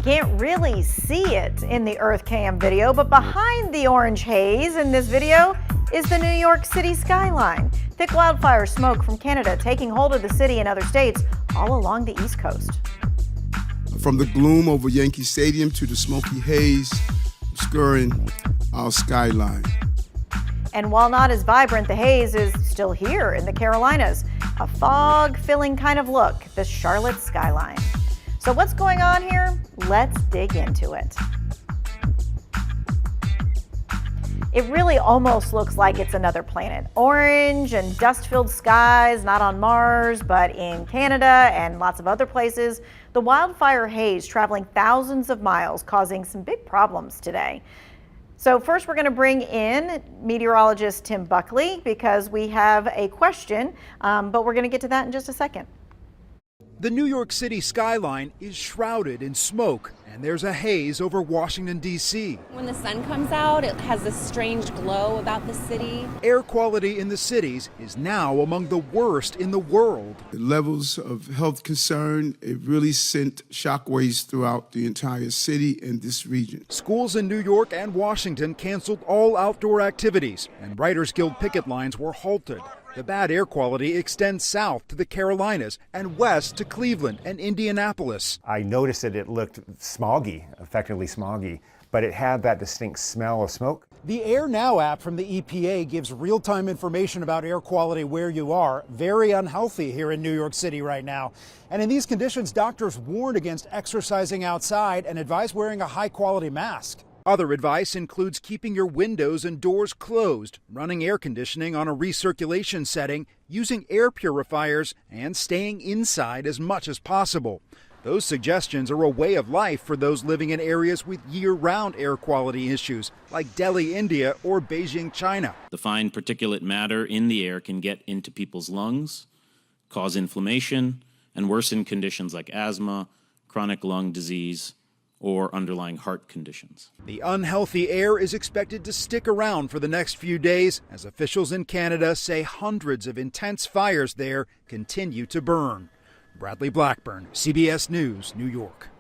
can't really see it in the Earth Cam video, but behind the orange haze in this video is the New York City skyline. Thick wildfire smoke from Canada taking hold of the city and other states all along the East Coast. From the gloom over Yankee Stadium to the smoky haze obscuring our skyline. And while not as vibrant, the haze is still here in the Carolinas. A fog-filling kind of look, the Charlotte skyline. So what's going on here? Let's dig into it. It really almost looks like it's another planet. Orange and dust-filled skies, not on Mars, but in Canada and lots of other places. The wildfire haze traveling thousands of miles, causing some big problems today. So first we're going to bring in meteorologist Tim Buckley because we have a question, but we're going to get to that in just a second. The New York City skyline is shrouded in smoke, and there's a haze over Washington, D.C. When the sun comes out, it has this strange glow about the city. Air quality in the cities is now among the worst in the world. The levels of health concern, it really sent shockwaves throughout the entire city and this region. Schools in New York and Washington canceled all outdoor activities, and Writers Guild picket lines were halted. The bad air quality extends south to the Carolinas and west to Cleveland and Indianapolis. I noticed that it looked smoggy, effectively smoggy, but it had that distinct smell of smoke. The Air Now app from the EPA gives real-time information about air quality where you are. Very unhealthy here in New York City right now. And in these conditions, doctors warned against exercising outside and advise wearing a high-quality mask. Other advice includes keeping your windows and doors closed, running air conditioning on a recirculation setting, using air purifiers, and staying inside as much as possible. Those suggestions are a way of life for those living in areas with year-round air quality issues, like Delhi, India, or Beijing, China. The fine particulate matter in the air can get into people's lungs, cause inflammation, and worsen conditions like asthma, chronic lung disease, or underlying heart conditions. The unhealthy air is expected to stick around for the next few days as officials in Canada say hundreds of intense fires there continue to burn. Bradley Blackburn, CBS News, New York.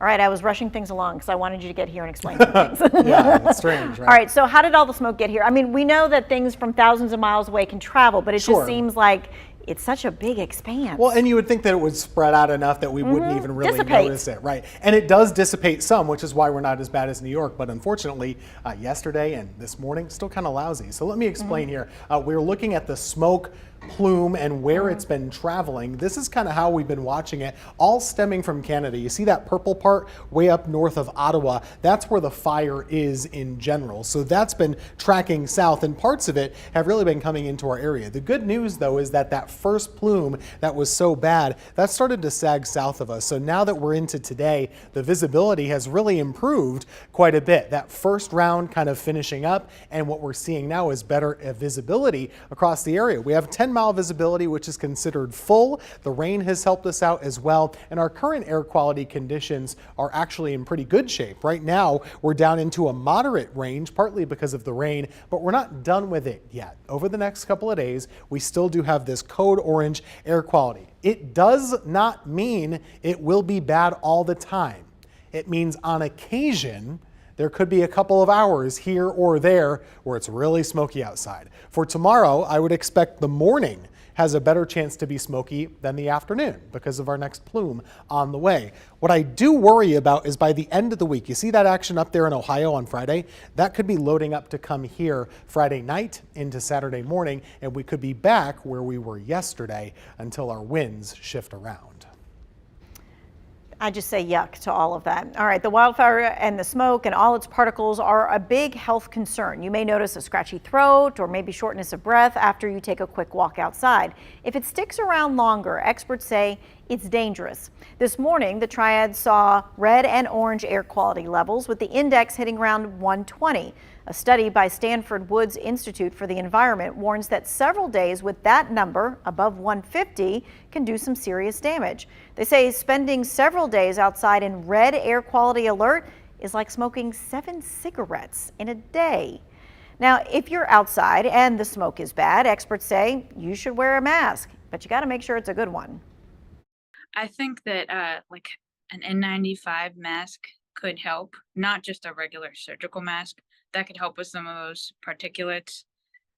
All right, I was rushing things along because I wanted you to get here and explain some things. Yeah, it's strange, right? All right, so how did all the smoke get here? I mean, we know that things from thousands of miles away can travel, but it just seems like it's such a big expanse. Well, and you would think that it would spread out enough that we wouldn't even really notice it, right? And it does dissipate some, which is why we're not as bad as New York. But unfortunately, yesterday and this morning, still kind of lousy. So let me explain here. We're looking at the smoke plume and where it's been traveling. This is kind of how we've been watching it, all stemming from Canada. You see that purple part way up north of Ottawa? That's where the fire is in general. So that's been tracking south, and parts of it have really been coming into our area. The good news, though, is that that first plume that was so bad, that started to sag south of us. So now that we're into today, the visibility has really improved quite a bit. That first round kind of finishing up, and what we're seeing now is better visibility across the area. We have 10-mile visibility, which is considered full. The rain has helped us out as well, and our current air quality conditions are actually in pretty good shape. Right now, we're down into a moderate range, partly because of the rain, but we're not done with it yet. Over the next couple of days, we still do have this code orange air quality. It does not mean it will be bad all the time. It means on occasion, there could be a couple of hours here or there where it's really smoky outside. For tomorrow, I would expect the morning has a better chance to be smoky than the afternoon because of our next plume on the way. What I do worry about is by the end of the week, you see that action up there in Ohio on Friday? That could be loading up to come here Friday night into Saturday morning, and we could be back where we were yesterday until our winds shift around. I just say yuck to all of that. All right, the wildfire and the smoke and all its particles are a big health concern. You may notice a scratchy throat or maybe shortness of breath after you take a quick walk outside. If it sticks around longer, experts say it's dangerous. This morning, the Triad saw red and orange air quality levels with the index hitting around 120. A study by Stanford Woods Institute for the Environment warns that several days with that number above 150 can do some serious damage. They say spending several days outside in red air quality alert is like smoking 7 cigarettes in a day. Now, if you're outside and the smoke is bad, experts say you should wear a mask, but you got to make sure it's a good one. I think that an N95 mask could help, not just a regular surgical mask. That could help with some of those particulates.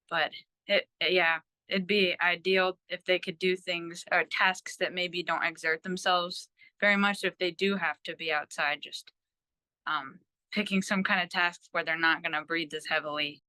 But it'd be ideal if they could do things or tasks that maybe don't exert themselves very much. If they do have to be outside, just picking some kind of tasks where they're not going to breathe as heavily.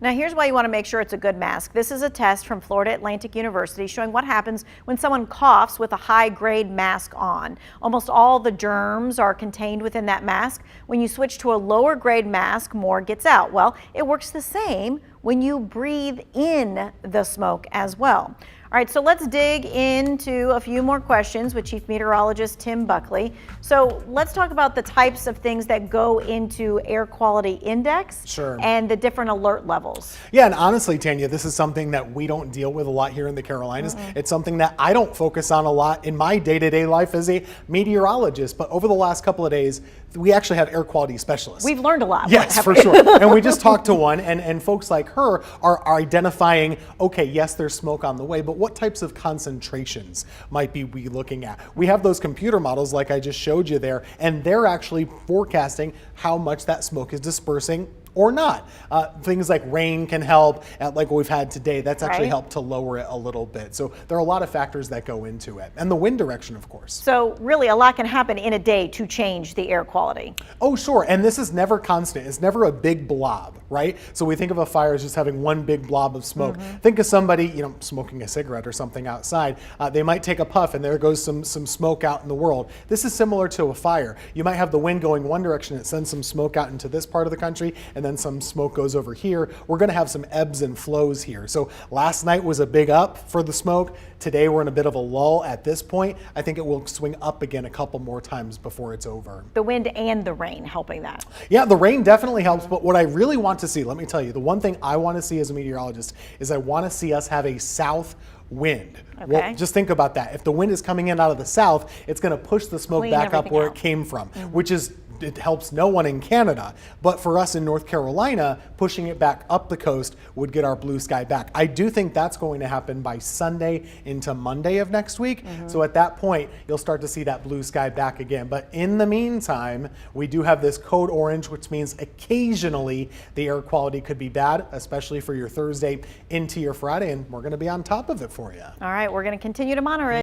Now, here's why you want to make sure it's a good mask. This is a test from Florida Atlantic University showing what happens when someone coughs with a high-grade mask on. Almost all the germs are contained within that mask. When you switch to a lower-grade mask, more gets out. Well, it works the same when you breathe in the smoke as well. All right, so let's dig into a few more questions with Chief Meteorologist Tim Buckley. So let's talk about the types of things that go into air quality index. Sure. And the different alert levels. Yeah, and honestly, Tanya, this is something that we don't deal with a lot here in the Carolinas. It's something that I don't focus on a lot in my day-to-day life as a meteorologist. But over the last couple of days, we actually have air quality specialists. We've learned a lot. Yes, for sure. And we just talked to one, and folks like her are identifying, okay, yes, there's smoke on the way, but what types of concentrations might we be looking at? We have those computer models like I just showed you there, and they're actually forecasting how much that smoke is dispersing or not. Things like rain can help, like what we've had today. That's actually helped to lower it a little bit. So there are a lot of factors that go into it. And the wind direction, of course. So really a lot can happen in a day to change the air quality. Oh, sure. And this is never constant. It's never a big blob, right? So we think of a fire as just having one big blob of smoke. Think of somebody, smoking a cigarette or something outside. They might take a puff and there goes some smoke out in the world. This is similar to a fire. You might have the wind going one direction. It sends some smoke out into this part of the country, and then some smoke goes over here. We're going to have some ebbs and flows here. So last night was a big up for the smoke. Today we're in a bit of a lull at this point. I think it will swing up again a couple more times before it's over. The wind and the rain helping that. Yeah, the rain definitely helps, but what I really want to see, let me tell you, the one thing I want to see as a meteorologist is I want to see us have a south wind. Okay. Well, just think about that. If the wind is coming in out of the south, it's going to push the smoke Clean back up everything where out. it came from, which is, it helps no one in Canada. But for us in North Carolina, pushing it back up the coast would get our blue sky back. I do think that's going to happen by Sunday into Monday of next week. So at that point, you'll start to see that blue sky back again. But in the meantime, we do have this code orange, which means occasionally the air quality could be bad, especially for your Thursday into your Friday. And we're going to be on top of it for you. All right, we're going to continue to monitor it.